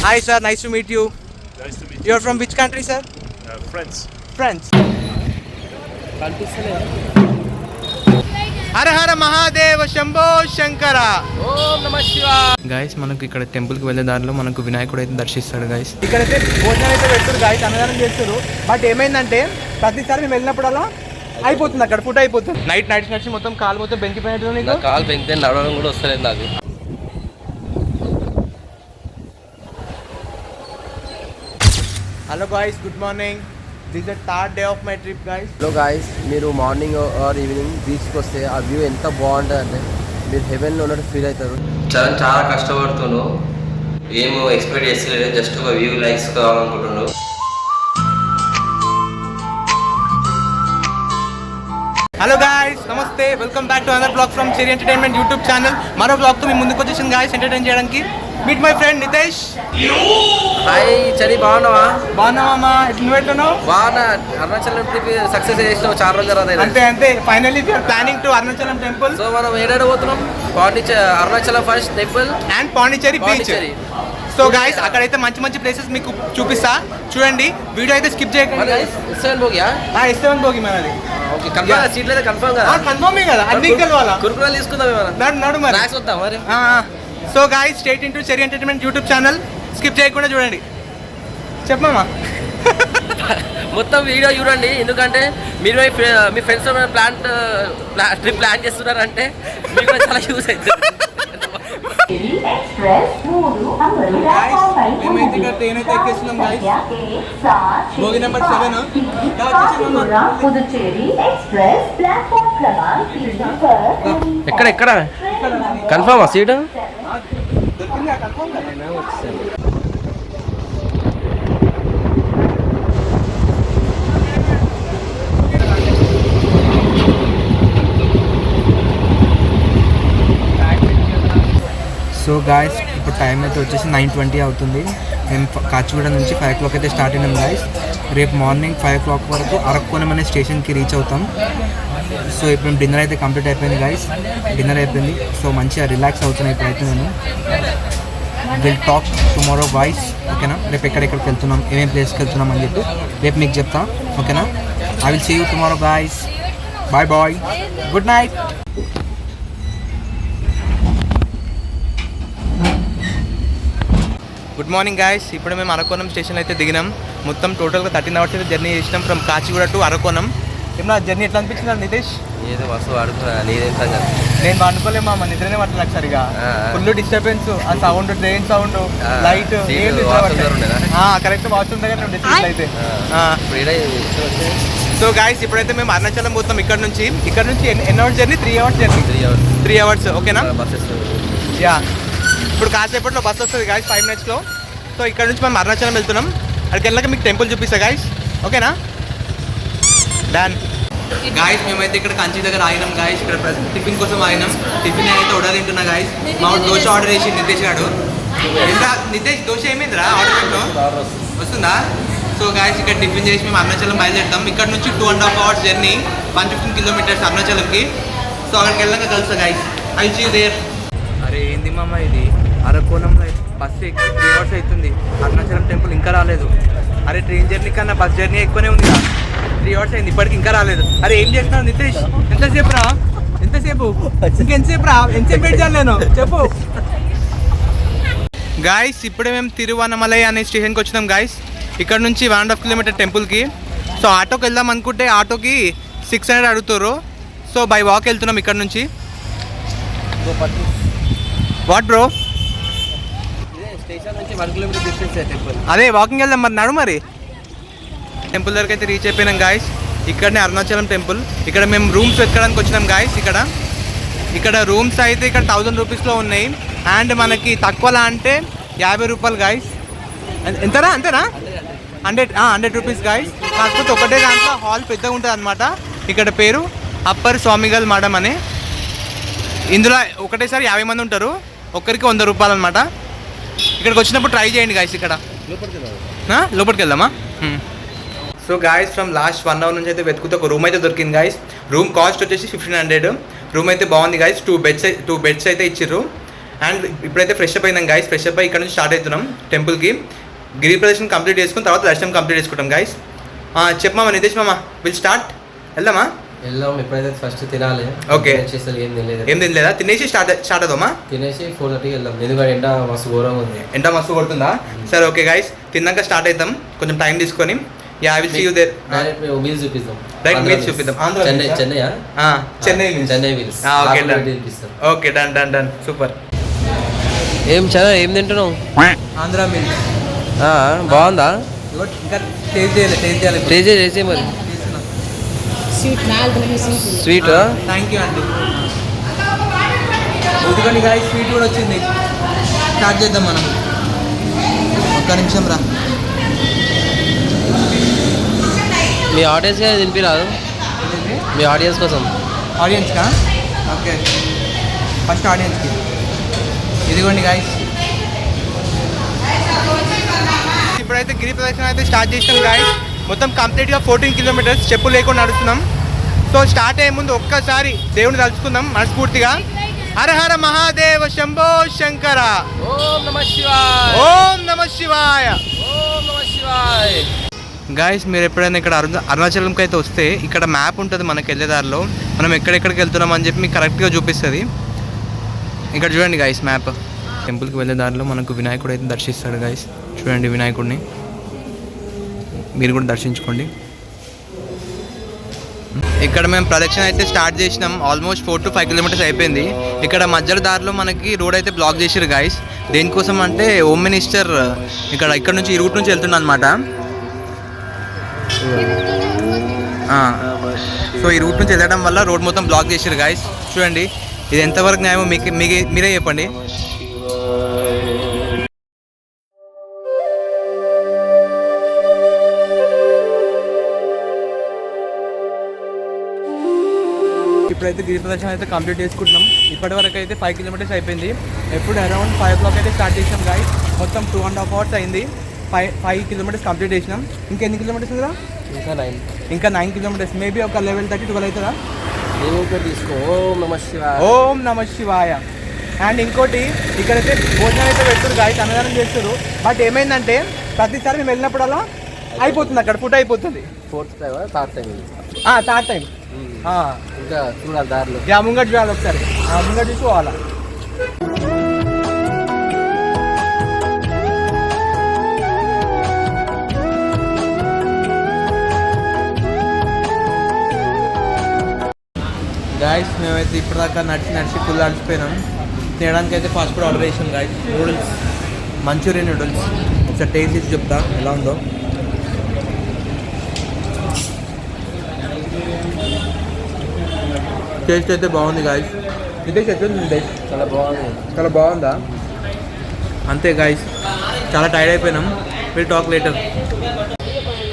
Hi sir, nice to meet you. Nice to meet you. You're from which country sir? France. France. హర హర మహాదేవ శంభో శంకర. ఓం నమః శివాయ. Guys మనకు ఇక్కడ టెంపుల్కి వెళ్ళే దారిలో మనకు వినాయకుడు అయితే దర్శిస్తాడు గైస్. ఇక్కడైతే భోజనం అయితే పెడతారు గైస్, అన్నదానం చేస్తారు. బట్ ఏమైందంటే ప్రతిసారి మేము వెళ్ళినప్పుడల్లా అయిపోతుంది, అక్కడ ఫుడ్ అయిపోతుంది. నైట్ నడిచి మొత్తం కాలు మొత్తం బెంకిపోయినట్టు నీకు. కాలు బెంకితే నడవడం కూడా వస్తలేదు నాకు. Hello guys, good morning. This the third day of my trip guys. Hello guys, మీరు మార్నింగ్ ఆర్ ఈవినింగ్ బీచ్కి వస్తే ఆ వ్యూ ఎంత బాగుంటుంది అంటే మీరు హెవెన్లో ఉన్నట్టు ఫీల్ అవుతారు. చాలా కష్టపడుతున్నాను, ఏమో ఎక్స్పెక్ట్ చేస్తలేదు, జస్ట్ ఒక వ్యూ లైక్స్ కావాలనుకుంటున్నాను. హలో గాయ్స్, నమస్తే, welcome back to another blog from cherry entertainment YouTube channel. మరో బ్లాగ్తో మీ ముందుకు వచ్చేసింది గాయ్స్, ఎంటర్టైన్ చేయడానికి. Meet my friend Nitesh. Hi చలి, బాగున్నావా? బాగున్నావా? నువ్వు ఎట్లున్నావు? బాగున్నా. అరుణాచలం ట్రిప్ సక్సెస్ చేసినావు, చాలా రోజులు తర్వాత. అంతే finally we are planning to Arunachalam temple. So మనం ఏడాడు పోతున్నాం? Arunachalam first temple and Pondicherry beach. So guys, అక్కడైతే మంచి ప్లేసెస్ మీకు చూపిస్తా, చూడండి. వీడియో అయితే స్కిప్ చేయకండి. S7 భోగి మనది. ఓకే, కన్ఫర్మ్ సీట్లు అయితే కన్ఫర్మ్ కదా? కన్ఫర్మే కదా, అన్ని కలవాలా? కురుకురాలు తీసుకుందాం ఏమన్నా? నడు మరి. స్నాక్స్ వద్దాం మరి. So guys, straight into cherry entertainment YouTube channel. Skip చేయకుండా చూడండి. చెప్పమా మొత్తం వీడియో చూడండి, ఎందుకంటే మీరు మీ ఫ్రెండ్స్ ట్రిప్ ప్లాన్ చేస్తున్నారంటే మీకు కూడా చాలా యూస్ అవుతుంది. మేమైతే ఇక్కడ ట్రైన్ అయితే ఎక్కేస్తున్నాం గాయ్స్. భోగి నెంబర్ 7. ఎక్కడ కన్ఫర్మా సీటు? సో గాయస్, ఇప్పుడు టైం అయితే వచ్చేసి 9:20 అవుతుంది. మేము కాచిగూడ నుంచి 5 o'clock అయితే స్టార్ట్ అయినాం గాయస్. రేపు మార్నింగ్ 5 o'clock వరకు అరక్కోణం అనే స్టేషన్కి రీచ్ అవుతాం. సో ఇప్పుడు మేము డిన్నర్ అయితే కంప్లీట్ అయిపోయింది గాయస్, డిన్నర్ అయిపోయింది. సో మంచిగా రిలాక్స్ అవుతున్నాయి ఇప్పుడైతే. నేను విల్ టాక్ టుమారో గాయస్, ఓకేనా? రేపు ఎక్కడెక్కడికి వెళ్తున్నాం, ఏమేమి ప్లేస్కి వెళ్తున్నాం అని చెప్పి రేపు మీకు చెప్తా, ఓకేనా? I will see you tomorrow guys. Bye bye, good night. Good morning guys. ఇప్పుడు మేము అరకోణం స్టేషన్లో అయితే దిగినాం. మొత్తం టోటల్గా 13 hours అయితే జర్నీ చేసినాం ఫ్రమ్ కాచిగూడ టు అరకోణం. ఏమన్నా జర్నీ ఎట్లా అనిపించింది నితేష్? ఏదో వస్తువు అడుగుతున్నా, నీదేం సంగతి? నేను అనుకోలేము, మా నిద్రనే పట్టలేదు సరిగా. ఫుల్ డిస్టర్బెన్స్, ఆ sound, train sound, light, correct washroom దగ్గర డిస్టర్బెన్స్ అయితే. సో గాయస్, ఇప్పుడైతే మేము అరుణాచలం పోతాం. ఇక్కడ నుంచి ఎన్ని hours journey? 3 hours journey. 3 hours, ఓకేనా? యా, ఇప్పుడు కాసేపట్లో బస్ వస్తుంది గాయస్, 5 minutesలో. సో ఇక్కడ నుంచి మేము అరుణాచలం వెళ్తున్నాం. అక్కడికి వెళ్ళాక మీకు టెంపుల్ చూపిస్తా గాయస్, ఓకేనా? డన్ గాయస్, మేమైతే ఇక్కడ కంచి దగ్గర ఆగినాం గాయస్. ఇక్కడ టిఫిన్ కోసం ఆగినాం. టిఫిన్ అయితే ఆర్డర్ తింటున్నా గాయస్. మా దోశ ఆర్డర్ చేసి నితేష్ గారు. ఎంత నితేష్, దోశ ఏమైందిరా ఆర్డర్ పెట్టు వస్తుందా? సో గాయస్, ఇక్కడ టిఫిన్ చేసి మేము అరుణాచలం బయలుదేరుతాం. ఇక్కడ నుంచి 2.5 hours జర్నీ, 115 kilometers అరుణాచలంకి. సో అక్కడికి వెళ్ళాక కలుస్తా guys. I see you there. అరే ఏంది మామ ఇది, అరకోణంలో బస్సు 3 hours అవుతుంది, అరుణాచలం టెంపుల్ ఇంకా రాలేదు. అరే ట్రైన్ జర్నీ కన్నా బస్ జర్నీ ఎక్కువనే ఉంది. 3 hours అయింది, ఇప్పటికి ఇంకా రాలేదు. అరే ఏం చేస్తున్నావు నితేష్? ఎంతసేపు రా? ఎంతసేపు వెయిట్ చేయాలి నేను, చెప్పు. గాయస్, ఇప్పుడే మేము తిరువన్నమలై అనే స్టేషన్కి వచ్చినాం గాయస్. ఇక్కడ నుంచి 1.5 kilometer టెంపుల్కి. సో ఆటోకి వెళ్దాం అనుకుంటే ఆటోకి 600 అడుగుతారు. సో బై వాక్ వెళ్తున్నాం ఇక్కడ నుంచి. What bro? స్టేషన్ నుంచి 1 kilometer డిస్టెన్స్ టెంపుల్. అదే వాకింగ్ వెళ్దాం మరి, నడు మరి. టెంపుల్ దగ్గరికి అయితే రీచ్ అయిపోయినాం గాయస్. ఇక్కడనే అరుణాచలం టెంపుల్. ఇక్కడ మేము రూమ్స్ ఎక్కడానికి వచ్చినాం గాయస్. ఇక్కడ రూమ్స్ అయితే ఇక్కడ 1000 rupeesలో ఉన్నాయి. అండ్ మనకి తక్కువలా అంటే 50 రూపాయలు గాయస్. ఎంతరా? అంతేనా? 100 rupees గాయస్. కాకపోతే ఒకటే దాంట్లో హాల్ పెద్దగా ఉంటుంది అనమాట. ఇక్కడ పేరు అప్పర్ స్వామిగల్ మఠం అని. ఇందులో ఒకటేసారి 50 మంది ఉంటారు, ఒక్కరికి 100 రూపాయలు అనమాట. ఇక్కడికి వచ్చినప్పుడు ట్రై చేయండి గాయస్. ఇక్కడ లోపలికి వెళ్దామా? So guys, from last 1 hour నుంచి అయితే వెతుకుతే ఒక రూమ్ అయితే దొరికింది గాయస్. రూమ్ కాస్ట్ వచ్చేసి 1500. రూమ్ అయితే బాగుంది గాయస్. 2 beds అయితే ఇచ్చిర్రు. అండ్ ఇప్పుడైతే ఫ్రెష్ అప్ అయినాం గైస్. ఫ్రెష్ అప్ అయి ఇక్కడ నుంచి స్టార్ట్ అవుతున్నాం టెంపుల్కి. గిరి ప్రదర్శన కంప్లీట్ చేసుకుని తర్వాత దర్శనం కంప్లీట్ చేసుకుంటాం గైస్. చెప్పమా నితేష్ మామ, విల్ స్టార్ట్, వెళ్దామా? వెళ్దాం. ఇప్పుడైతే ఫస్ట్ తినాలి. ఓకే, ఏం తినలేదా? తినేసి స్టార్ట్ అవుదామా? తినేసి 4:30 వెళ్దాం. ఎందుకంటే ఎండ మస్తు ఘోరంగా ఉంది. ఎండ మస్తు కొడుతుందా? సరే ఓకే గైస్, తిన్నాక స్టార్ట్ అవుతాం. కొంచెం టైం తీసుకొని. Yeah, I will see you there. Direct meals చూపిస్తాం. రైట్, మీల్స్ చూపిద్దాం. Chennai meals. Okay, done super. ఏం తింటున్నావు? ఆంధ్ర మీల్స్. బాగుందా? ఇంకా టేస్ట్ చేయాలి. టేస్ట్ మరి. స్వీట్. థ్యాంక్ యూ అండి. ఇదిగోండి గాయస్, స్వీట్ కూడా వచ్చింది. స్టార్ట్ చేద్దాం మనం. ఒక్క నిమిషం రా. మీ ఆడియన్స్గా తినిపిరాదు? మీ ఆడియన్స్ కోసం. ఆడియన్స్కా? ఓకే, ఫస్ట్ ఆడియన్స్కి. ఇదిగోండి గాయస్, ఇప్పుడైతే గిరి ప్రదక్షిణ అయితే స్టార్ట్ చేసినాం గాయస్. మొత్తం కంప్లీట్గా 14 కిలోమీటర్స్ చెప్పులు లేకుండా నడుస్తున్నాం. సో స్టార్ట్ అయ్యే ముందు ఒక్కసారి దేవుని తలుచుకుందాం మనస్ఫూర్తిగా. హర హర మహాదేవ శంభో శంకర. ఓం నమః శివాయ. ఓం నమః శివాయ. ఓం నమః శివాయ. గాయస్, మీరు ఎప్పుడైనా ఇక్కడ అరుణాచలంకి అయితే వస్తే ఇక్కడ మ్యాప్ ఉంటుంది మనకి వెళ్ళేదారిలో. మనం ఎక్కడెక్కడికి వెళ్తున్నాం అని చెప్పి మీకు కరెక్ట్గా చూపిస్తుంది. ఇక్కడ చూడండి గాయస్ మ్యాప్. టెంపుల్కి వెళ్ళే దారిలో మనకు వినాయకుడు అయితే దర్శిస్తాడు గాయస్. చూడండి వినాయకుడిని, మీరు కూడా దర్శించుకోండి. ఇక్కడ మేము ప్రదక్షిణ అయితే స్టార్ట్ చేసినాం. ఆల్మోస్ట్ 4 to 5 కిలోమీటర్స్ అయిపోయింది. ఇక్కడ మధ్యలో దారిలో మనకి రోడ్ అయితే బ్లాక్ చేసారు గాయస్. దేనికోసం అంటే హోమ్ మినిస్టర్ ఇక్కడ నుంచి ఈ రూట్ నుంచి వెళ్తున్నా అనమాట. సో ఈ రూట్ నుంచి వెళ్ళడం వల్ల రోడ్ మొత్తం బ్లాక్ చేసారు గాయస్. చూడండి, ఇది ఎంతవరకు న్యాయమో మీరే చెప్పండి. ఇప్పుడైతే గిరి ప్రదర్శన అయితే కంప్లీట్ చేసుకుంటున్నాం. ఇప్పటి వరకు అయితే 5 కిలోమీటర్స్ అయిపోయింది. ఎప్పుడు అరౌండ్ 5 o'clock అయితే స్టార్ట్ చేసినాం గాయస్. మొత్తం 2.5 hours అయింది. 5 కిలోమీటర్స్ కంప్లీట్ చేసినాం. ఇంకా ఎన్ని కిలోమీటర్స్ ఉందా? ఇంకా 9 కిలోమీటర్స్. మేబీ ఒక 11:30, 12 అవుతుందా? తీసుకో. ఓం నమః శివాయ. ఓం నమః శివాయ. అండ్ ఇంకోటి, ఇక్కడైతే భోజనం అయితే పెడుతున్నారు గాయస్, అన్నదానం చేస్తారు. బట్ ఏమైందంటే ప్రతిసారి మేము వెళ్ళినప్పుడల్లా అయిపోతుంది, అక్కడ ఫుడ్ అయిపోతుంది. థర్డ్ టైం ఇంకా చూడాలి దారిలో. ముంగట్ చూడాలి ఒకసారి. ముంగట్ చూసుకోవాలా. గాయస్, మేమైతే ఇప్పటిదాకా నడిచి ఫుల్ అడిచిపోయినాం. తినడానికి అయితే ఫాస్ట్ ఫుడ్ ఆర్డర్ చేసాం గాయస్. Noodles, Manchurian noodles. ఒకసారి టేస్ట్ చేసి చెప్తా ఎలా ఉందో. టేస్ట్ అయితే బాగుంది గాయస్. నితేష్ ఎట్లుంది? నితేష్ చాలా బాగుందా? అంతే గాయస్, చాలా టైర్డ్ అయిపోయినాం. Will talk later.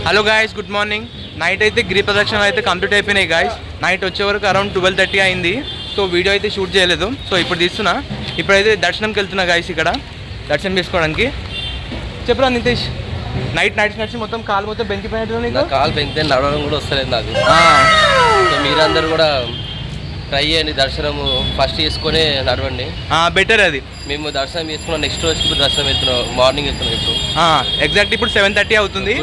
Hello guys, good morning. Night అయితే గిరి ప్రదక్షిణ అయితే కంప్లీట్ అయిపోయినాయి గాయస్. నైట్ వచ్చే వరకు అరౌండ్ 12:30 అయింది. సో వీడియో అయితే షూట్ చేయలేదు. సో ఇప్పుడు తీస్తున్నా. ఇప్పుడైతే దర్శనంకి వెళ్తున్నా గాయస్. ఇక్కడ దర్శనం చేసుకోవడానికి. చెప్పరా నితేష్, నైట్ నడిచి మొత్తం కాలు మొత్తం బెంకిపోయినట్టు. కాలు బెంకితే నడవడం కూడా వస్తలేదు నాకు. సో మీరందరూ కూడా ట్రై చేయండి. దర్శనము ఫస్ట్ చేసుకొని నడవండి, బెటర్ అది. మేము దర్శనం చేసుకున్నాం. నెక్స్ట్ రోజు ఇప్పుడు దర్శనం వెళ్తున్నాం. మార్నింగ్ వెళ్తున్నాం. ఇప్పుడు ఎగ్జాక్ట్ ఇప్పుడు 7:30 అవుతుంది.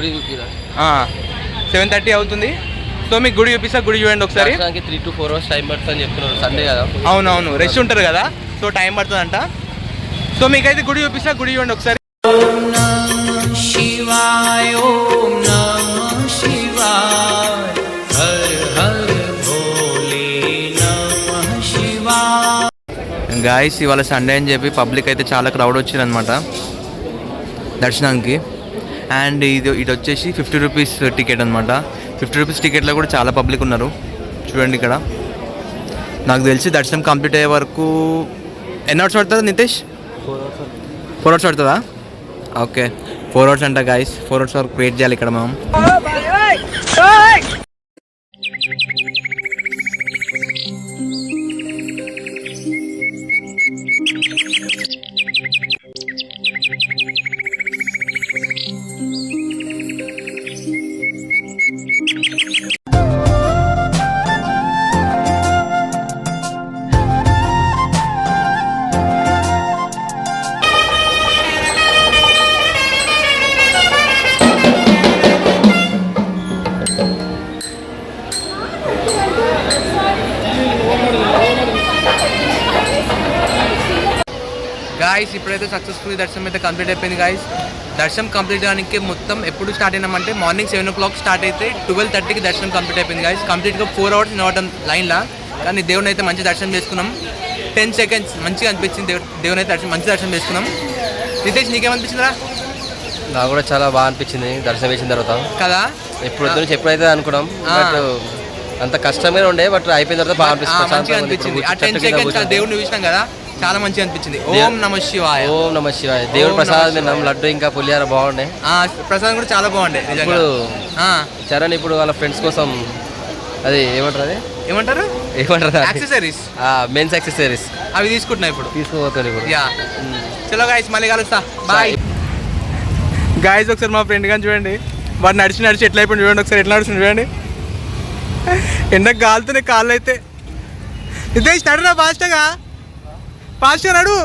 7:30 అవుతుంది. సో మీకు గుడి చూపిస్తా. గుడి చూడండి ఒకసారి. 3 to 4 hours టైం పడుతుంది అని చెప్తున్నారు. సండే కదా. అవునవును, రష్ ఉంటారు కదా, సో టైం పడుతుందంట. సో మీకైతే గుడి చూపిస్తా. గుడి చూడండి ఒకసారి. శివాయ. ఓం నమః శివాయ. హర హర భోలే నమః శివాయ. గాయస్, ఇవాళ సండే అని చెప్పి పబ్లిక్ అయితే చాలా క్రౌడ్ వచ్చిందనమాట దర్శనానికి. అండ్ ఇది వచ్చేసి 50 రూపీస్ టికెట్ అనమాట. 50 రూపీస్ టికెట్లో కూడా చాలా పబ్లిక్ ఉన్నారు. చూడండి ఇక్కడ. నాకు తెలిసి దర్శనం కంప్లీట్ అయ్యే వరకు ఎన్ని అవర్స్ పడుతుంది నితేష్? 4 hours పడుతుందా? ఓకే, 4 hours అంట గాయస్. 4 hours వరకు వెయిట్ చేయాలి ఇక్కడ మనం. ఇప్పుడైతే సక్సెస్ఫుల్ దర్శనం అయితే కంప్లీట్ అయిపోయింది గాయస్. దర్శనం కంప్లీట్ అవడానికి మొత్తం ఎప్పుడు స్టార్ట్ అయినామంటే మార్నింగ్ 7 o'clock స్టార్ట్ అయితే 12:30కి దర్శనం కంప్లీట్ అయిపోయింది గాయస్. కంప్లీట్గా 4 hours నిలవడం లైన్లో, కానీ దేవుని అయితే మంచి దర్శనం చేసుకున్నాం. 10 seconds మంచిగా అనిపించింది. దేవుని అయితే మంచి దర్శనం చేసుకున్నాం. రితేష్ నీకేమనిపించిందిరా? నాకు కూడా చాలా బాగా అనిపించింది దర్శనం చేసిన తర్వాత కదా. ఎప్పుడైతే అనుకున్నాం, బట్ అంత కష్టమే ఉండే, బట్ అయిపోయిన తర్వాత బాగా మంచిగా అనిపించింది. ఆ 10 seconds దేవుడిని చూసినాం కదా, చాలా మంచిగా అనిపించింది. ఓం నమ శివాయ. ఓం నమ శివాయ. దేవుడి ప్రసాదం తిన్నాం, లడ్డు ఇంకా పులిహార బాగుండే. ప్రసాదం కూడా చాలా బాగుండే. ఇప్పుడు చరణ్ ఇప్పుడు వాళ్ళ ఫ్రెండ్స్ కోసం అది ఏమంటారు యాక్సెసరీస్, మెన్స్ యాక్సెసరీస్ అవి తీసుకుంటున్నా ఇప్పుడు, తీసుకోపోతాను ఇప్పుడు. యా చలో గాయస్, మళ్ళీ కలుస్తా, బాయ్ గాయస్. ఒకసారి మా ఫ్రెండ్ గాని చూడండి, వాడు నడిచి ఎట్లా అయిపోయింది చూడండి. ఒకసారి ఎట్లా నడుస్తుంది చూడండి. ఎండకు కాలుతున్నాయి కాళ్ళు అయితే. ఇదే నడురా, ఫాస్ట్గా నడు.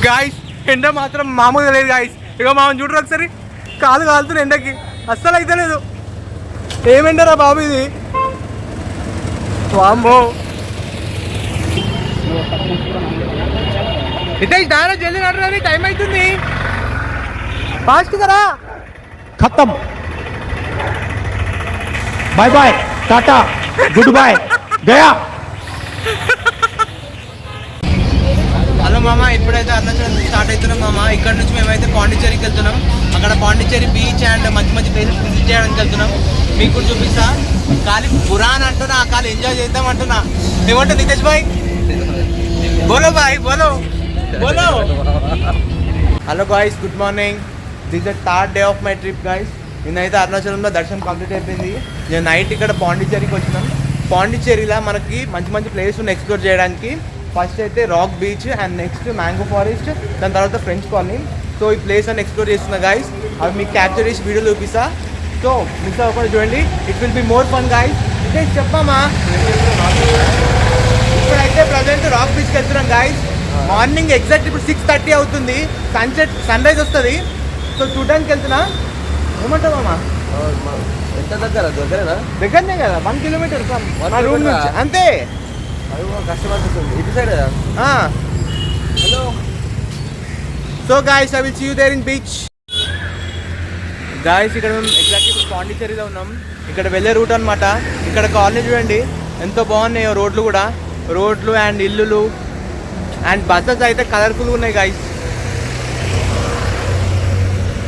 గాయస్ ఎండ మాత్రం మామూలుగా లేదు గాయస్. ఇక మామూలు చూడరు ఒకసారి, కాలు కాలుతున్నాయి ఎండకి, అస్సలు అయితే లేదు. ఏమెండరా బాబు ఇది, వామ్మో. ఇదే దారా జల్దీ నడరా, టైం అవుతుంది, ఫాస్ట్ కరా. खत्म bye bye tata goodbye गया. హలో మామ, ఇప్పుడైతే అరుణాచలం స్టార్ట్ అవుతున్నాం మామ. ఇక్కడ నుంచి మేమైతే పాండిచ్చేరికి వెళ్తున్నాం. అక్కడ పాండిచ్చేరి బీచ్ అండ్ మంచి మంచి ప్లేసెస్ విజిట్ చేయడానికి వెళ్తున్నాం. మీకు కూడా చూపిస్తా. ఖాళీ పురాణ అంటున్నా, ఖాళీ ఎంజాయ్ చేద్దాం అంటున్నా. ఏమంటా నితేష్ భాయ్? బోలో భాయ్, బోలో. Hello guys, good morning. This the third day of my trip guys. నేనైతే అరుణాచలంలో దర్శనం కంప్లీట్ అయిపోయింది. నేను నైట్ ఇక్కడ పాండిచ్చేరికి వచ్చినాం. పాండిచ్చేరిలో మనకి మంచి మంచి ప్లేస్ ఉన్నాయి ఎక్స్ప్లోర్ చేయడానికి. ఫస్ట్ అయితే rock beach and next mango forest, దాని తర్వాత ఫ్రెంచ్ కాలనీ. సో ఈ ప్లేస్ అని ఎక్స్ప్లోర్ చేస్తున్నా గాయస్. అవి మీకు క్యాప్చర్ చేసి వీడియో చూపిస్తా. సో మిస్ అవ్వకుండా చూడండి, it will be more fun guys. ఇదే చెప్పమ్మా. ఇప్పుడైతే ప్రజెంట్ రాక్ బీచ్కి వెళ్తున్నాం గాయస్. మార్నింగ్ ఎగ్జాక్ట్ ఇప్పుడు 6:30 అవుతుంది. సన్ రైజ్ వస్తుంది. సో చూడడానికి వెళ్తున్నా. ఏమంటావమ్మా? ఎంత దగ్గరనే కదా, 1 kilometer మా రూమ్ నుంచి, అంతే. కష్టపడుతుంది ఇటు side. Hello. So guys, I will see you there in beach. Guys ఇక్కడ మేము ఎగ్జాక్ట్లీ ఇప్పుడు పాండిచ్చేరిలో ఉన్నాం. ఇక్కడ వెళ్ళే రూట్ అనమాట. ఇక్కడ కాలనీ చూడండి ఎంతో బాగున్నాయో రోడ్లు అండ్ ఇల్లులు అండ్ బస్సెస్ అయితే కలర్ఫుల్గా ఉన్నాయి గాయస్.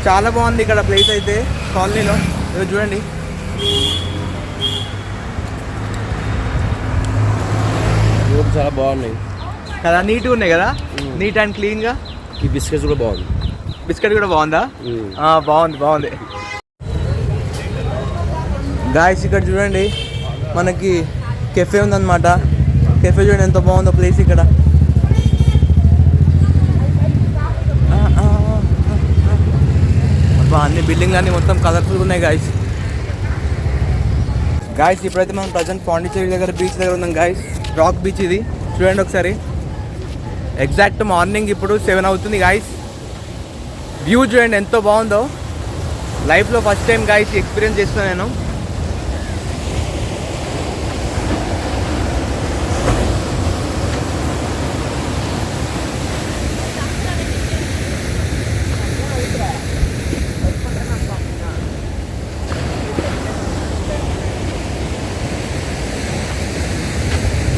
చాలా బాగుంది ఇక్కడ ప్లేస్ అయితే కాలనీలో. చూడండి, చాలా బాగున్నాయి కదా, నీట్గా ఉన్నాయి కదా, నీట్ అండ్ క్లీన్గా. ఈ బిస్కెట్స్ కూడా బాగుంది. బిస్కెట్ కూడా బాగుందా? బాగుంది. గాయస్ ఇక్కడ చూడండి, మనకి కెఫే ఉందన్నమాట. కెఫే చూడండి ఎంత బాగుందో ప్లేస్ ఇక్కడ. అన్ని బిల్డింగ్లు అన్నీ మొత్తం కలర్ఫుల్గా ఉన్నాయి గాయస్. ఇప్పుడైతే మనం ప్రజెంట్ పాండిచ్చేరి దగ్గర బీచ్ దగ్గర ఉన్నాం గాయస్. రాక్ బీచ్ ఇది చూడండి ఒకసారి. ఎగ్జాక్ట్ మార్నింగ్ ఇప్పుడు 7 అవుతుంది గాయస్. వ్యూ చూడండి ఎంతో బాగుందో. లైఫ్లో ఫస్ట్ టైం గాయస్ ఎక్స్పీరియన్స్ చేస్తున్నాను నేను.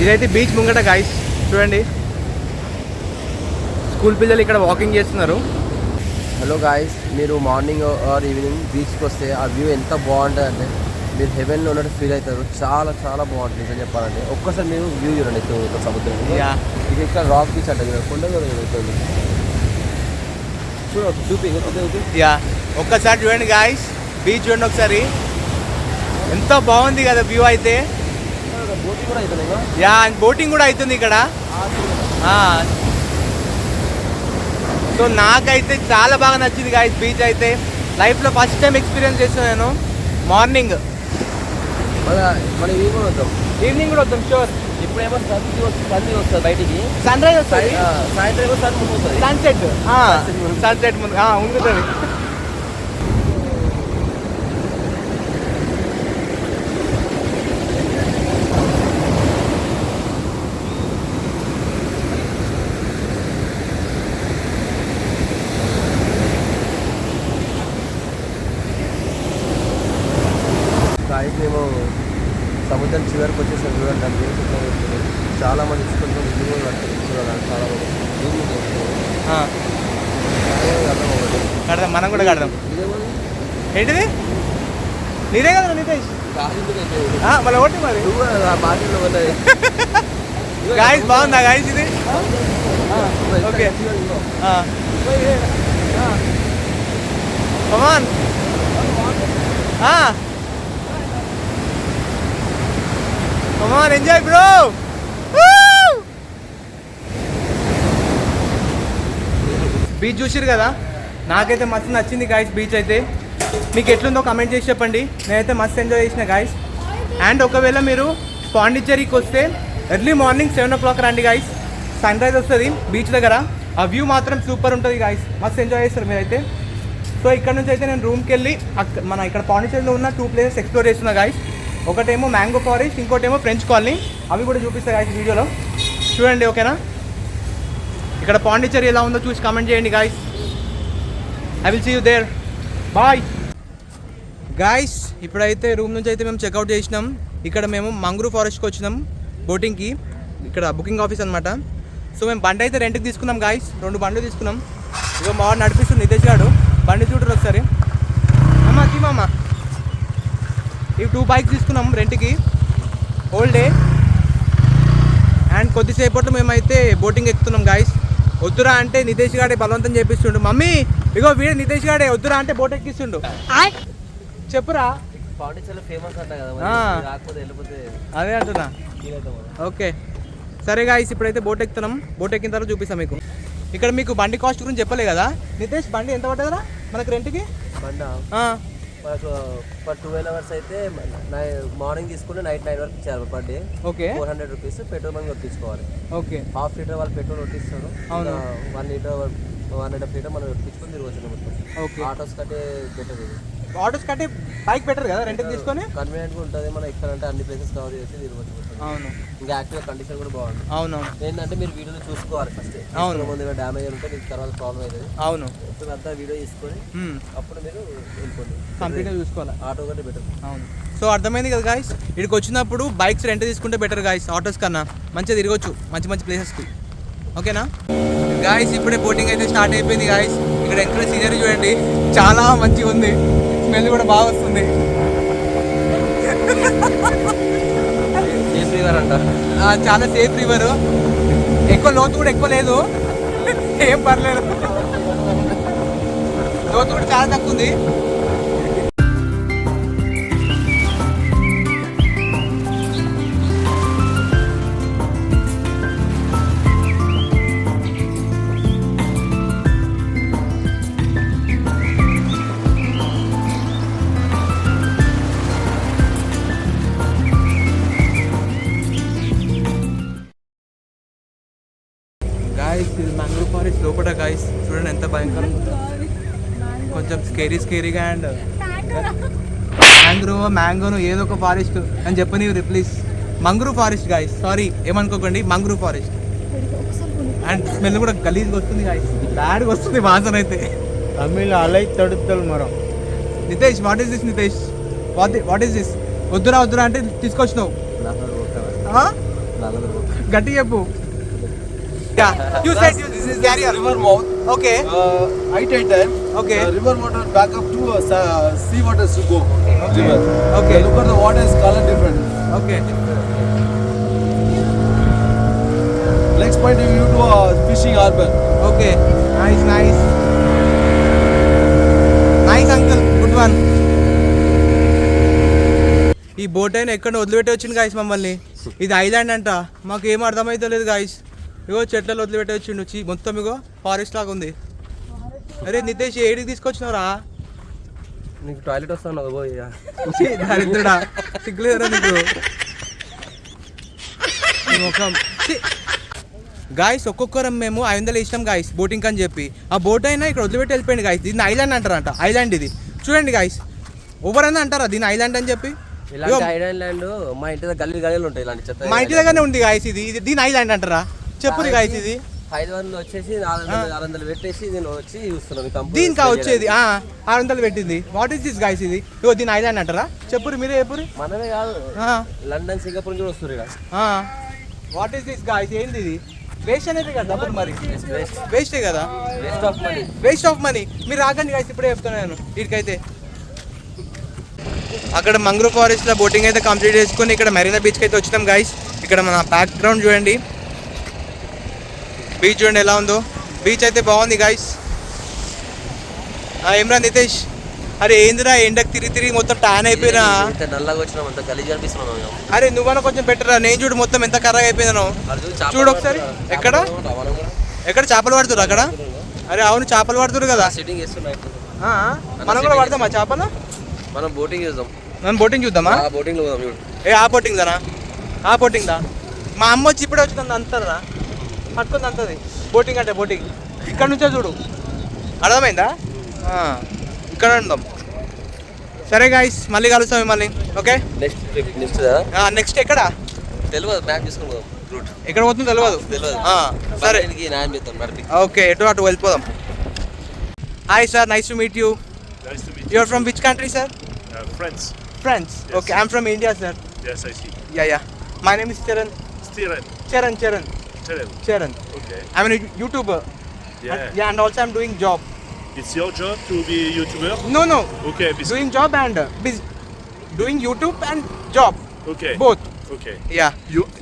ఇదైతే బీచ్ ముంగట గాయస్ చూడండి. స్కూల్ పిల్లలు ఇక్కడ వాకింగ్ చేస్తున్నారు. హలో గాయస్, మీరు మార్నింగ్ ఆర్ ఈవినింగ్ బీచ్కి వస్తే ఆ వ్యూ ఎంత బాగుంటుంది అంటే మీరు హెవెన్లో ఉన్నట్టు ఫీల్ అవుతారు. చాలా చాలా బాగుంటుంది నిజం చెప్పాలంటే. ఒక్కసారి మీరు వ్యూ చూడండి సముద్రం. ఇది ఇక్కడ రాక్ బీచ్ అంటే కొండ ఒక్కసారి చూడండి గాయస్, బీచ్ చూడండి ఒకసారి. ఎంత బాగుంది కదా వ్యూ అయితే. బోటింగ్ కూడా అవుతుంది ఇక్కడ. సో నాకైతే చాలా బాగా నచ్చింది గాయస్ బీచ్ అయితే. లైఫ్లో ఫస్ట్ టైం ఎక్స్పీరియన్స్ చేస్తాను నేను. మార్నింగ్ ఈవినింగ్ కూడా వద్దాం షూర్. ఇప్పుడేమో సన్ వస్తుంది బయటికి, సన్ రైజ్ వస్తుంది, సాయంత్రం సన్సెట్ ముందు ఉంటుంది. మనం కూడా కడదాం. ఏంటిది నీదే కదా నితేష్? మళ్ళీ ఒకటి మరి గాయస్ బాగుందా గాయస్ ఇది? ఓకే కమాన్ కమాన్ ఎంజాయ్ బ్రో. బీచ్ చూసిరు కదా, నాకైతే మస్తు నచ్చింది గాయస్ బీచ్ అయితే. మీకు ఎట్లుందో కమెంట్ చేసి చెప్పండి. నేనైతే మస్తు ఎంజాయ్ చేసిన గాయస్. అండ్ ఒకవేళ మీరు పాండిచ్చేరికి వస్తే ఎర్లీ మార్నింగ్ 7 o'clock రండి గాయస్. సన్ రైజ్ వస్తుంది బీచ్ దగ్గర. ఆ వ్యూ మాత్రం సూపర్ ఉంటుంది గాయస్, మస్తు ఎంజాయ్ చేస్తారు మీరైతే. సో ఇక్కడ నుంచి అయితే నేను రూమ్కి వెళ్ళి మన ఇక్కడ పాండిచ్చేరిలో ఉన్న 2 places ఎక్స్ప్లోర్ చేస్తున్నా గాయస్. ఒకటేమో మ్యాంగో ఫారెస్ట్, ఇంకోటేమో ఫ్రెంచ్ కాలనీ. అవి కూడా చూపిస్తాయి గాయస్ వీడియోలో, చూడండి ఓకేనా. ఇక్కడ పాండిచ్చేరి ఎలా ఉందో చూసి కామెంట్ చేయండి guys. I will see you there. Bye guys. ఇప్పుడైతే రూమ్ నుంచి అయితే మేము చెక్అవుట్ చేసినాం. ఇక్కడ మేము మంగ్రూవ్ ఫారెస్ట్కి వచ్చినాం బోటింగ్కి. ఇక్కడ బుకింగ్ ఆఫీస్ అనమాట. సో మేము బండి అయితే రెంట్కి తీసుకున్నాం గాయస్. 2 బండ్లు తీసుకున్నాం. ఇక మా వాడు నడిపిస్తుంది నితేష్ గారు. బండి చూడరు ఒకసారి. అమ్మకి మామ ఈ 2 bikes తీసుకున్నాం రెంట్కి హోల్ డే. అండ్ కొద్దిసేపట్లో మేమైతే బోటింగ్ ఎక్కుతున్నాం గాయస్. వద్దురా అంటే నితేష్ గాడే బలవంతం చేపిస్తుండు. మమ్మీ ఇగో వీడు నితేష్ గాడే వద్దురా అంటే బోట్ ఎక్కిస్తుండు. చెప్పురా. ఫేమస్ అంట కదా, అదే అంటున్నా. ఓకే సరే గాయస్, ఇప్పుడైతే బోట్ ఎక్కుతున్నాం. బోట్ ఎక్కిన తర్వాత చూపిస్తాం మీకు. ఇక్కడ మీకు బండి కాస్ట్ గురించి చెప్పలే కదా నితేష్. బండి ఎంత పడుతుందా మనకు రెంట్కి? బండి మనకు ఫర్ 12 hours అయితే మార్నింగ్ తీసుకుంటే నైట్ 9 వరకు ఇచ్చారు per day. Okay 400 rupees petrol bunk కొట్టించుకోవాలి. ఓకే ½ లీటర్ వాళ్ళు పెట్రోల్ కొట్టిస్తారు. అవును 1 లీటర్ 1.5 లీటర్ మనం కొట్టించుకొని తిరగవచ్చు మొత్తం. ఓకే ఆటోస్ కంటే బెటర్ ఇది. ఆటోస్ కంటే బైక్ బెటర్ కదా రెంట్కి తీసుకొని. కన్వీనియంట్గా ఉంటుంది. మనం ఎక్కడంటే అన్ని ప్లేసెస్ కవర్ చేసి తిరగవచ్చు. అవును ఇంకా యాక్టివ్ కండిషన్ కూడా బాగుంది. అవునవును. ఏంటంటే మీరు వీడియోలో చూసుకోవాలి ఫస్ట్. అవును ముందు డ్యామేజ్ ఉంటే మీకు తర్వాత ప్రాబ్లం అవుతుంది. అవును అంతా వీడియో తీసుకొని అప్పుడు మీరు వెళ్ళిపోండి. కంప్లీట్గా చూసుకోవాలి. ఆటో కంటే బెటర్. అవును. సో అర్థమైంది కదా గాయస్. ఇక్కడికి వచ్చినప్పుడు బైక్స్ రెంట్ తీసుకుంటే బెటర్ గాయస్. ఆటోస్ కన్నా మంచిగా తిరగచ్చు మంచి మంచి ప్లేసెస్కి. ఓకేనా గాయస్. ఇప్పుడే బోటింగ్ అయితే స్టార్ట్ అయిపోయింది గాయస్. ఇక్కడ ఎక్కడ సీనరీ చూడండి, చాలా మంచిగా ఉంది. స్మెల్ కూడా బాగా వస్తుంది. సేఫ్ రివర్ అంట. చాలా సేఫ్ రివర్. ఎక్కువ లోతు కూడా ఎక్కువ లేదు, ఏం పర్లేదు. లోతు కూడా చాలా తక్కువ ఉంది. గాయస్ ఇది మ్యాంగ్రూవ్ ఫారెస్ట్ లోపల గాయస్. చూడండి ఎంత భయంకరం, కొంచెం స్కేరీగా. అండ్ మ్యాంగోను ఏదో ఒక ఫారెస్ట్ అని చెప్పని ప్లీజ్. మంగ్రూవ్ ఫారెస్ట్ గాయస్, సారీ ఏమనుకోకండి, మంగ్రూవ్ ఫారెస్ట్. అండ్ స్మెల్ కూడా గలీజ్గా వస్తుంది గాయస్, బ్యాడ్గా వస్తుంది వాసన అయితే. తమిళ అలై తడుతలు మరం. Nitesh what is this? Nitesh what is this? వద్దురా అంటే తీసుకొచ్చినావు. గట్టి చెప్పు. Yeah, you said this is carrier. River mouth. Okay. High tide time. Okay. River water back up to sea water to go. River. Okay. Look at the water is color different. Okay. Next point you do a fishing harbor. Okay. Nice. Nice uncle. Good one. ఈ boat అయినా ఎక్కడ వదిలిపెట్టి వచ్చింది guys మమ్మల్ని. ఇది island అంట, మాకు ఏం అర్థమైతే లేదు గాయస్. ఇగో చెట్లలో వదిలిపెట్టి వచ్చిండు. మొత్తం ఇగో ఫారెస్ట్ లాగా ఉంది. అరే నితేష్ ఏడికి తీసుకొచ్చినావురా? నీకు టాయిలెట్ వస్తాను పోయా. దరిద్రుడా, సిగ్గులేదురా నీకు. గాయస్ ఒక్కొక్కరం మేము 500 ఇష్టం గాయస్ బోటింగ్ అని చెప్పి. ఆ బోట్ అయినా ఇక్కడ వదిలిపెట్టి వెళ్ళిపోయింది గాయస్. దీన్ని ఐలాండ్ అంటారంట. ఐలాండ్ ఇది చూడండి గాయస్. ఎవరైనా అంటారా దీన్ని ఐలాండ్ అని చెప్పి? ఐలాండ్ మా ఇంటి దగ్గర గల్లీలు ఉంటాయి. ఇలాంటి చెత్త మా ఇంటి దగ్గరనే ఉంది గాయస్. ఇది దీని ఐలాండ్ అంటారా? చెప్పు గాయస్. ఇది 500 వచ్చేసి 600 పెట్టేసి నేను వచ్చి చూస్తున్నాను. దీనికి వచ్చేది 600 పెట్టింది. What is this guys? ఇది ఇగో దీని ఐలాండ్ అంటారా? చెప్పురు మీరే చెప్పురు. మనమే కాదు, లండన్ సింగపూర్ కూడా వస్తారు. What is this guys? ఏంది ఇది? వేస్ట్ అనేది కదా డబ్బులు మరి వేస్టే కదా వేస్ట్ ఆఫ్ మనీ మీరు రాకండి guys ఇప్పుడే చెప్తున్నాను వీటికైతే అక్కడ మంగ్రూవ్ ఫారెస్ట్లో బోటింగ్ అయితే కంప్లీట్ చేసుకుని ఇక్కడ మెరీనా బీచ్కి అయితే వచ్చినాం గైస్ ఇక్కడ మన బ్యాక్గ్రౌండ్ చూడండి బీచ్ చూడండి ఎలా ఉందో బీచ్ అయితే బాగుంది గైస్ ఏమ్రా నితేష్ అరే ఏందిరా ఎండకు తిరిగి మొత్తం ట్యాన్ అయిపోయినా నల్లగా వచ్చినాం అంత గలీజ్ అనిపిస్తున్నాం అరే నువ్వన్నా కొంచెం బెటరా నేను చూడు మొత్తం ఎంత కర్రగా అయిపోయిందనో చూడు ఒకసారి ఎక్కడ చేపలు పడుతురు అక్కడ అరే అవును చేపలు పడుతురు కదా సిట్టింగ్ చేస్తున్నాయి మనం కూడా పడతామా చేపలు మనం బోటింగ్ చేద్దాం మనం బోటింగ్ చూద్దామా బోటింగ్ లో పోదాం చూడు ఆ బోటింగ్ దానా ఆ బోటింగ్ దా మా అమ్మ వచ్చి ఇప్పుడే వచ్చింది అంతరా పట్టుకుంది అంతది బోటింగ్ అంటే బోటింగ్ ఇక్కడ నుంచే చూడు అర్థమైందా ఇక్కడ ఉందాం సరే గాయస్ మళ్ళీ కలుస్తాం మిమ్మల్ని ఓకే నెక్స్ట్ ఎక్కడ తెలియదు మ్యాప్ తీసుకుని పోదాం రూట్ ఎక్కడ పోతుందో తెలియదు సరే న్యాయం చేద్దాం నడిపి ఓకే ఎటు వెళ్ళిపోదాం hi sir nice to meet you Nice to meet you. You are from which country sir Friends. France Yes. Okay I am from India sir Yes, I see. Yeah my name is Charan Steven. Charan Tell Okay. I'm a YouTuber. Yeah. Yeah, and also I'm doing job. It's your job to be a YouTuber? No. Okay. Doing job and doing YouTube and job. Okay. Both. Okay. Yeah.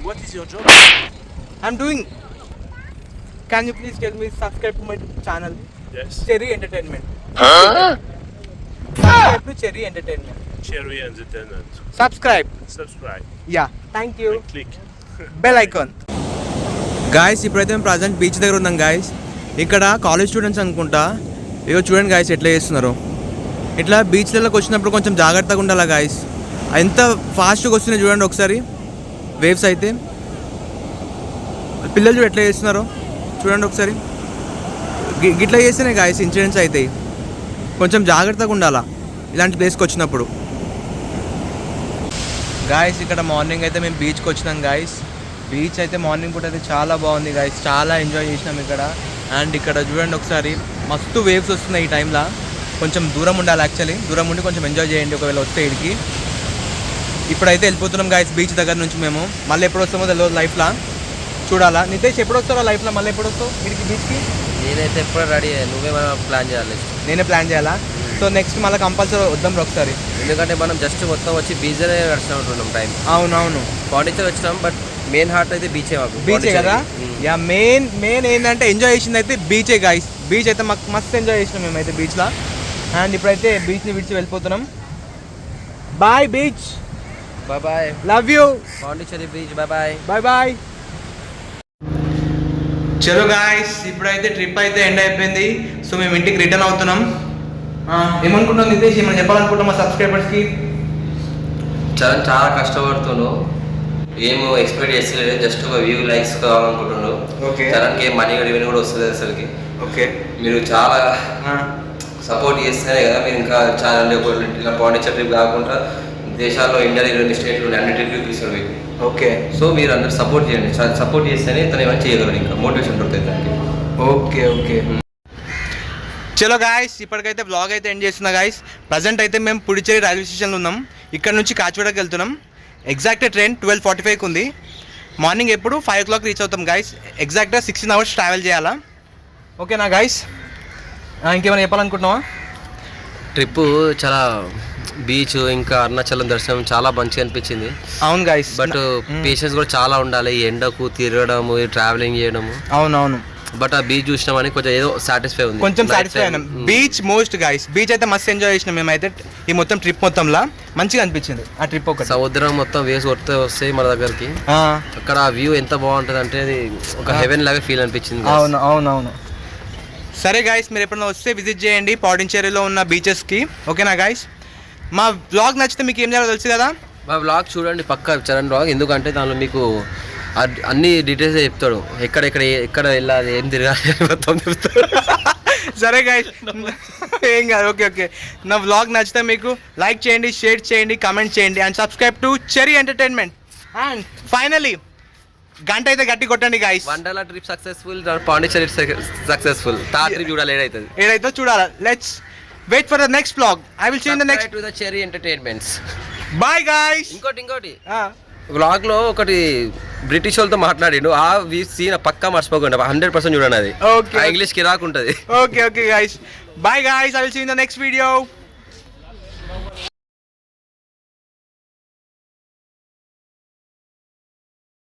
What is your job? I'm doing. Can you please tell me subscribe to my channel? Yes. Cherry Entertainment. Subscribe to Cherry Entertainment. Cherry Entertainment. Subscribe. Subscribe. Yeah. Thank you. And click. Bell icon guys ఇప్పుడైతే మేము present beach దగ్గర ఉన్నాం guys ఇక్కడ college students అనుకుంటా ఇగో చూడండి guys ఎట్లా చేస్తున్నారు ఇట్లా బీచ్లలోకి వచ్చినప్పుడు కొంచెం జాగ్రత్తగా ఉండాలి గాయస్ ఎంత ఫాస్ట్గా వస్తున్నాయి చూడండి ఒకసారి వేవ్స్ అయితే పిల్లలు చూడు ఎట్లా చేస్తున్నారో చూడండి ఒకసారి గిట్లా చేస్తేనే గాయస్ ఇన్సిడెంట్స్ అవుతాయి కొంచెం జాగ్రత్తగా ఉండాలా ఇలాంటి ప్లేస్కి వచ్చినప్పుడు గాయస్ ఇక్కడ మార్నింగ్ అయితే మేము బీచ్కి వచ్చినాం గాయస్ బీచ్ అయితే మార్నింగ్ పూట అయితే చాలా బాగుంది గాయస్ చాలా ఎంజాయ్ చేసినాం ఇక్కడ అండ్ ఇక్కడ చూడండి ఒకసారి మస్తు వేవ్స్ వస్తున్నాయి ఈ టైంలో కొంచెం దూరం ఉండాలి యాక్చువల్లీ దూరం ఉండి కొంచెం ఎంజాయ్ చేయండి ఒకవేళ వస్తే ఇక్కడికి ఇప్పుడైతే వెళ్ళిపోతున్నాం గాయస్ బీచ్ దగ్గర నుంచి మేము మళ్ళీ ఎప్పుడు వస్తామో తెలియదు లైఫ్లో చూడాలా నితేష్ ఎప్పుడు వస్తారో లైఫ్లో మళ్ళీ ఎప్పుడు వస్తావు వీడికి బీచ్కి నేనైతే ఎప్పుడు రెడీ నువ్వేమైనా ప్లాన్ చేయాలి నేనే ప్లాన్ చేయాలా సో నెక్స్ట్ మళ్ళీ కంపల్సరీ వద్దాం ఒకసారి ఎందుకంటే మనం జస్ట్ మొత్తం వచ్చి బీచ్లోనే నడిచిన ఉంటున్నాం టైం అవునవును పాండిచేరి వచ్చినాం బట్ మెయిన్ హార్ట్ అయితే బీచే మాకు బీచే కదా యా మెయిన్ ఏంటంటే ఎంజాయ్ చేసింది అయితే బీచే గాయస్ బీచ్ అయితే మాకు మస్తు ఎంజాయ్ చేసినాం మేమైతే బీచ్లో అండ్ ఇప్పుడైతే బీచ్ని విడిచి వెళ్ళిపోతున్నాం bye beach bye love you Pondicherry beach bye bye చలో గాయస్ ఇప్పుడైతే ట్రిప్ అయితే ఎండ్ అయిపోయింది సో మేము ఇంటికి రిటర్న్ అవుతున్నాం ఏమనుకుంటున్నాం నితేష్ ఏమైనా చెప్పాలనుకుంటున్నాం మా సబ్స్క్రైబర్స్కి చాలా కష్టపడుతున్నాను ఏమో ఎక్స్పెక్ట్ చేస్తలేదు జస్ట్ ఒక వ్యూ లైక్స్ కావాలనుకుంటున్నాను ఓకే చరణ్కి మనీ రెవెన్యూ కూడా వస్తుంది అసలుకి ఓకే మీరు చాలా సపోర్ట్ చేస్తేనే కదా మీరు ఇంకా ఛానల్ ఇలా పాండిచేరి ట్రిప్ కాకుండా దేశాల్లో ఇండియాలో 20 స్టేట్లు అన్ని ట్రిప్లు తీసుకుని మీకు ఓకే సో మీరు అందరు సపోర్ట్ చేయండి సపోర్ట్ చేస్తేనే తను ఏమైనా చేయగలరు ఇంకా మోటివేషన్ దొరుకుతుంది దానికి ఓకే చలో గాయస్ ఇప్పటికైతే బ్లాగ్ అయితే ఎండ్ చేస్తున్నా గాయస్ ప్రజెంట్ అయితే మేము పుడిచేరి రైల్వే స్టేషన్లో ఉన్నాం ఇక్కడ నుంచి కాచిగూడకి వెళ్తున్నాం ఎగ్జాక్ట్గా ట్రైన్ 12:45కి ఉంది మార్నింగ్ ఎప్పుడు 5 o'clock రీచ్ అవుతాం గాయస్ ఎగ్జాక్ట్గా 16 hours ట్రావెల్ చేయాలా ఓకేనా గాయస్ ఇంకేమైనా చెప్పాలనుకుంటున్నావా ట్రిప్ చాలా బీచ్ ఇంకా అరుణాచలం దర్శనం చాలా మంచిగా అనిపించింది అవును గాయస్ బట్ పేషెన్స్ కూడా చాలా ఉండాలి ఎండకు తిరగడము ట్రావెలింగ్ చేయడము అవునవును బట్ ఆ బీచ్ చూసినామని కొంచెం ఏదో సాటిస్ఫై ఉంది కొంచెం సాటిస్ఫై అయినాం బీచ్ మోస్ట్ గాయస్ బీచ్ అయితే మస్తు ఎంజాయ్ చేసినాం మేమైతే ఈ మొత్తం ట్రిప్ మొత్తంలో మంచిగా అనిపించింది ఆ ట్రిప్ ఒకటి సముద్రం మొత్తం వేసి కొడితే వస్తాయి మన దగ్గరికి అక్కడ ఆ వ్యూ ఎంత బాగుంటుంది అంటే అది ఒక హెవెన్ లాగా ఫీల్ అనిపించింది అవును సరే గాయస్ మీరు ఎప్పుడైనా వస్తే విజిట్ చేయండి పాండిచేరిలో ఉన్న బీచెస్కి ఓకేనా గాయస్ మా బ్లాగ్ నచ్చితే మీకు ఏం చేయాలో తెలుసు కదా మా బ్లాగ్ చూడండి పక్కా చరణ్ బ్లాగ్ ఎందుకంటే దానిలో మీకు అన్ని డీటెయిల్స్ చెప్తాడు ఎక్కడ వెళ్ళాలి ఏం తిరగాలి మొత్తం చెప్తాడు సరే గాయస్ ఏం కాదు ఓకే నా బ్లాగ్ నచ్చితే మీకు లైక్ చేయండి షేర్ చేయండి కామెంట్ చేయండి and subscribe to cherry entertainment and finally గంట అయితే గట్టి కొట్టండి guys Wonderla trip successful Pondicherry successful third trip చూడాలి ఏదైతే చూడాలి let's wait for the next blog I will see in the next to the cherry entertainments bye guys ఇంకోటి వ్లాగ్లో ఒకటి బ్రిటిష్ వాళ్ళతో మాట్లాడిండు ఆ సీన్ పక్కా మర్చిపోకుండా 100% చూడండి అది Okay. ఇంగ్లీష్కి రాకుంటుంది Okay, guys. Bye, guys. I will see you in the next video.